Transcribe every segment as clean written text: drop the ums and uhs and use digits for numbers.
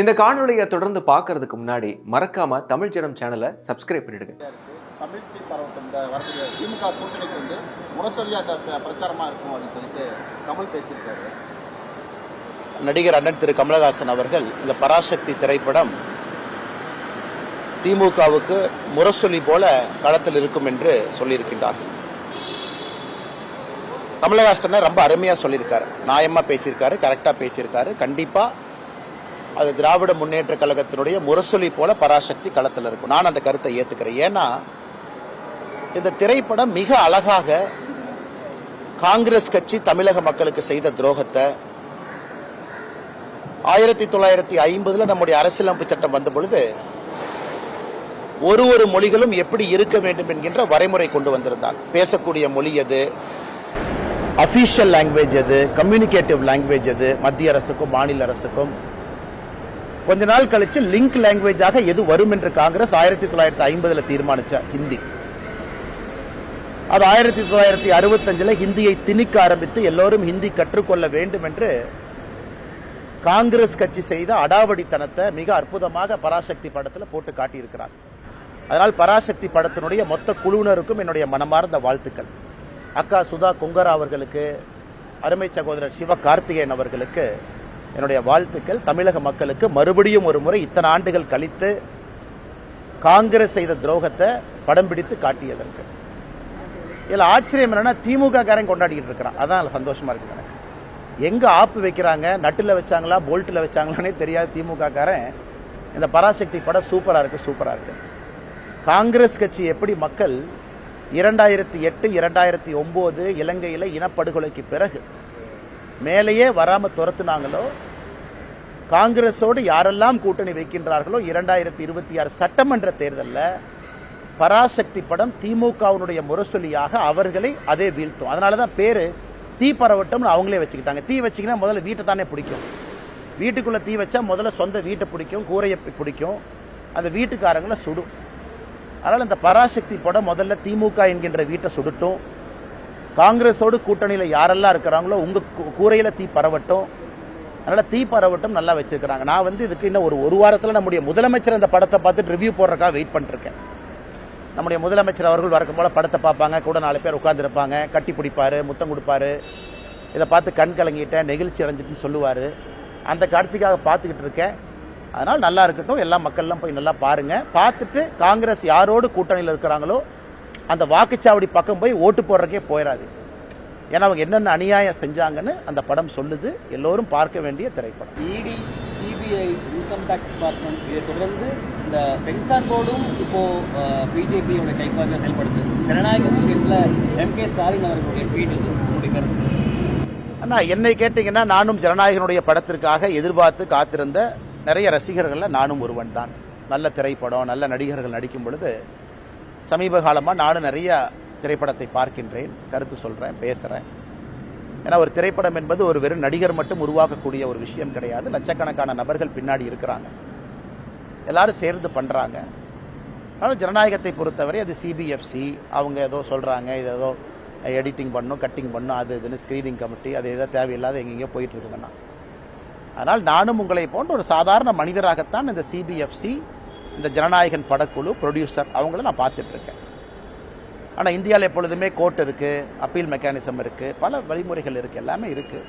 இந்த காணொலியை தொடர்ந்து பார்க்கறதுக்கு முன்னாடி மறக்காம தமிழ் ஜனம் சேனலை சப்ஸ்கிரைப் பண்ணிடுங்க. தமிழ் தீ பரவட்டும் இந்த வரக்கூடிய திமுக கூட்டணிக்கு வந்து முரசொலியாக பிரச்சாரமாக இருக்கும் அப்படின்னு சொல்லிட்டு கமல் பேசியிருக்காரு. நடிகர் அண்ணன் திரு கமலஹாசன் அவர்கள் இந்த பராசக்தி திரைப்படம் திமுகவுக்கு முரசொலி போல களத்தில் இருக்கும் என்று சொல்லியிருக்கின்றார்கள். கமலஹாசனை ரொம்ப அருமையாக சொல்லியிருக்காரு, நியாயமாக பேசியிருக்காரு, கரெக்டாக பேசியிருக்காரு. கண்டிப்பாக அது திராவிட முன்னேற்ற கழகத்தினுடைய முரசொலி போல பராசக்தி களத்தில் இருக்கும். நான் அந்த கருத்தை ஏற்றுக்கிறேன். ஏன்னா இந்த திரைப்படம் மிக அழகாக காங்கிரஸ் கட்சி தமிழக மக்களுக்கு செய்த துரோகத்தை 1950 நம்முடைய அரசியலமைப்பு சட்டம் வந்த பொழுது ஒரு மொழிகளும் எப்படி இருக்க வேண்டும் என்கின்ற வரைமுறை கொண்டு வந்திருந்தார். பேசக்கூடிய மொழி எது, அபிஷியல் லாங்குவேஜ் எது, கம்யூனிகேட்டிவ் லாங்குவேஜ் எது, மத்திய அரசுக்கும் மாநில அரசுக்கும். கொஞ்ச நாள் கழிச்சு லிங்க் லாங்குவேஜாக எது வரும் என்று காங்கிரஸ் 1950 தீர்மானிச்ச ஹிந்தி. அது 1965 ஹிந்தியை திணிக்க ஆரம்பித்து எல்லோரும் ஹிந்தி கற்றுக்கொள்ள வேண்டும் என்று காங்கிரஸ் கட்சி செய்த அடாவடித்தனத்தை மிக அற்புதமாக பராசக்தி படத்தில் போட்டு காட்டியிருக்கிறார். அதனால் பராசக்தி படத்தினுடைய மொத்த குழுவினருக்கும் என்னுடைய மனமார்ந்த வாழ்த்துக்கள். அக்கா சுதா கொங்கரா அவர்களுக்கு, அருமை சகோதரர் சிவ கார்த்திகேயன் அவர்களுக்கு என்னுடைய வாழ்த்துக்கள். தமிழக மக்களுக்கு மறுபடியும் ஒரு முறை இத்தனை ஆண்டுகள் கழித்து காங்கிரஸ் செய்த துரோகத்தை படம் பிடித்து காட்டியதற்கு. இதில் ஆச்சரியம் என்னன்னா திமுக காரன் கொண்டாடிக்கிட்டு இருக்கிறான். அதான் சந்தோஷமா இருக்கு எனக்கு. எங்க ஆப்பு வைக்கிறாங்க, நட்டுல வச்சாங்களா போல்ட்டில் வச்சாங்களானே தெரியாது திமுக காரன். இந்த பராசக்தி படம் சூப்பரா இருக்கு. காங்கிரஸ் கட்சி எப்படி மக்கள் 2008 2009 இலங்கையில் இனப்படுகொலைக்கு பிறகு மேலேயே வராம துரத்துனாங்களோ, காங்கிரஸோடு யாரெல்லாம் கூட்டணி வைக்கின்றார்களோ 2026 சட்டமன்ற தேர்தலில் பராசக்தி படம் திமுகவினுடைய முரசொலியாக அவர்களை அதே வீழ்த்தும். அதனாலதான் பேரு தீ பரவட்டம்னு அவங்களே வச்சுக்கிட்டாங்க. தீ வச்சிங்கன்னா முதல்ல வீட்டை தானே பிடிக்கும். வீட்டுக்குள்ள தீ வச்சா முதல்ல சொந்த வீட்டை பிடிக்கும், கூரையை பிடிக்கும், அந்த வீட்டுக்காரங்களை சுடும். அதனால இந்த பராசக்தி படம் முதல்ல திமுக என்கின்ற வீட்டை சுடட்டும், காங்கிரஸோடு கூட்டணியில் யாரெல்லாம் இருக்கிறாங்களோ உங்க கூரையில தீ பரவட்டும். அதனால தீ பரவட்டும் நல்லா வச்சிருக்கிறாங்க. நான் இதுக்கு இன்னும் ஒரு வாரத்தில் நம்முடைய முதலமைச்சர் இந்த படத்தை பார்த்துட்டு ரிவ்யூ போடுறதுக்காக வெயிட் பண்ணிருக்கேன். நம்முடைய முதலமைச்சர் அவர்கள் வரக்கும் போல படத்தை பார்ப்பாங்க, கூட 4 பேர் உட்கார்ந்துருப்பாங்க, கட்டி பிடிப்பாரு, முத்தம் கொடுப்பாரு, இதை பார்த்து கண் கலங்கிட்டேன், நெகிழ்ச்சி அடைஞ்சிட்டுன்னு சொல்லுவார். அந்த காட்சிக்காக பார்த்துக்கிட்டு இருக்கேன். அதனால் நல்லா இருக்கட்டும், எல்லா மக்கள்லாம் போய் நல்லா பாருங்க. பார்த்துட்டு காங்கிரஸ் யாரோடு கூட்டணியில் இருக்கிறாங்களோ அந்த வாக்குச்சாவடி பக்கம் போய் ஓட்டு போடுறதுக்கே போயிடாது. ஏன்னா அவங்க என்னென்ன அநியாயம் செஞ்சாங்கன்னு அந்த படம் சொல்லுது. எல்லோரும் பார்க்க வேண்டிய திரைப்படம். இடி, சிபிஐ, இன்கம் டாக்ஸ் டிபார்ட்மெண்ட் இதை தொடர்ந்து இந்த சென்சார் போர்டும் இப்போ பிஜேபியோட கைப்பாக செயல்படுது. ஜனநாயக விஷயத்தில் எம்.கே. ஸ்டாலின் அவர்களுடைய ட்வீட் இது. அண்ணா, என்னை கேட்டீங்கன்னா நானும் ஜனநாயகனுடைய படத்திற்காக எதிர்பார்த்து காத்திருந்த நிறைய ரசிகர்கள்ல நானும் ஒருவன் தான். நல்ல திரைப்படம், நல்ல நடிகர்கள் நடிக்கும் பொழுது சமீப காலமாக நானும் நிறைய திரைப்படத்தை பார்க்கின்றேன், கருத்து சொல்கிறேன், பேசுகிறேன். ஏன்னா ஒரு திரைப்படம் என்பது ஒரு வெறும் நடிகர் மட்டும் உருவாக்கக்கூடிய ஒரு விஷயம் கிடையாது. லட்சக்கணக்கான நபர்கள் பின்னாடி இருக்கிறாங்க, எல்லாரும் சேர்ந்து பண்ணுறாங்க. ஆனால் ஜனநாயகத்தை பொறுத்தவரை அது சிபிஎஃப்சி அவங்க ஏதோ சொல்கிறாங்க, இது ஏதோ எடிட்டிங் பண்ணும், கட்டிங் பண்ணும், அது இதுன்னு ஸ்க்ரீனிங் கமிட்டி, அது ஏதோ தேவையில்லாத எங்கெங்கேயோ போயிட்டு இருக்குங்கண்ணா. அதனால் நானும் உங்களை போன்ற ஒரு சாதாரண மனிதராகத்தான் இந்த சிபிஎஃப்சி, இந்த ஜனநாயகன் படக்குழு, ப்ரொடியூசர் அவங்கள நான் பார்த்துட்டு இருக்கேன். ஆனால் இந்தியாவில் எப்பொழுதுமே கோர்ட் இருக்குது, அப்பீல் மெக்கானிசம் இருக்குது, பல வழிமுறைகள் இருக்குது, எல்லாமே இருக்குது.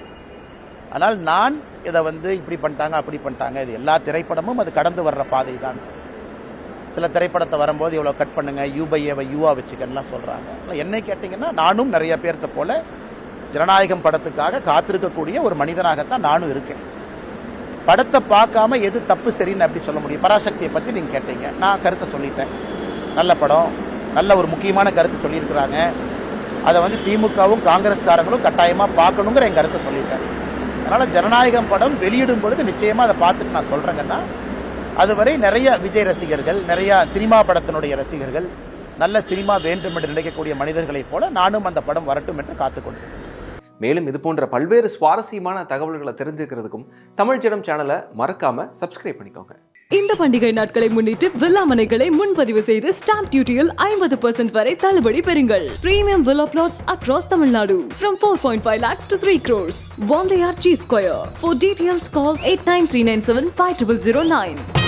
ஆனால் நான் இதை இப்படி பண்ணிட்டாங்க அப்படி பண்ணிட்டாங்க, இது எல்லா திரைப்படமும் அது கடந்து வர்ற பாதை தான். சில திரைப்படத்தை வரும்போது இவ்வளோ கட் பண்ணுங்க, யூபைஏவை யூவா வச்சுக்கன்னா சொல்கிறாங்க. என்னை கேட்டிங்கன்னா நானும் நிறைய பேர்த்த போல ஜனநாயகம் படத்துக்காக காத்திருக்கக்கூடிய ஒரு மனிதனாகத்தான் நானும் இருக்கேன். படத்தை பார்க்காம எது தப்பு சரின்னு அப்படி சொல்ல முடியும்? பராசக்தியை பற்றி நீங்கள் கேட்டீங்க, நான் கருத்தை சொல்லிட்டேன். நல்ல படம், நல்ல ஒரு முக்கியமான கருத்து சொல்லியிருக்கிறாங்க. அதை திமுகவும் காங்கிரஸ்காரங்களும் கட்டாயமாக பார்க்கணுங்கிற என் கருத்தை சொல்லிட்டேன். அதனால் ஜனநாயகம் படம் வெளியிடும் பொழுது நிச்சயமாக அதை பார்த்துட்டு நான் சொல்கிறேங்கன்னா, அதுவரை நிறைய விஜய் ரசிகர்கள், நிறைய சினிமா படத்தினுடைய ரசிகர்கள், நல்ல சினிமா வேண்டும் என்று நினைக்கக்கூடிய மனிதர்களைப் போல நானும் அந்த படம் வரட்டும் என்று காத்துக்கொண்டிருக்கிறேன். மேலும் இது போன்ற பல்வேறு சுவாரஸ்யமான தகவல்களை தெரிஞ்சுக்கிறதுக்கும் தமிழ் ஜனம் சேனலை மறக்காம சப்ஸ்கிரைப் பண்ணிக்கோங்க. இந்த பண்டிகை நாட்களை முன்னிட்டு வில்லா மனைகளை முன்பதிவு செய்து ஸ்டாம்ப் டியூட்டியில் 50% வரை தள்ளுபடி பெறுங்கள். Premium villa plots across Tamil Nadu from 4.5 lakhs to 3 crores. One layer G Square. For details call 89397 5009.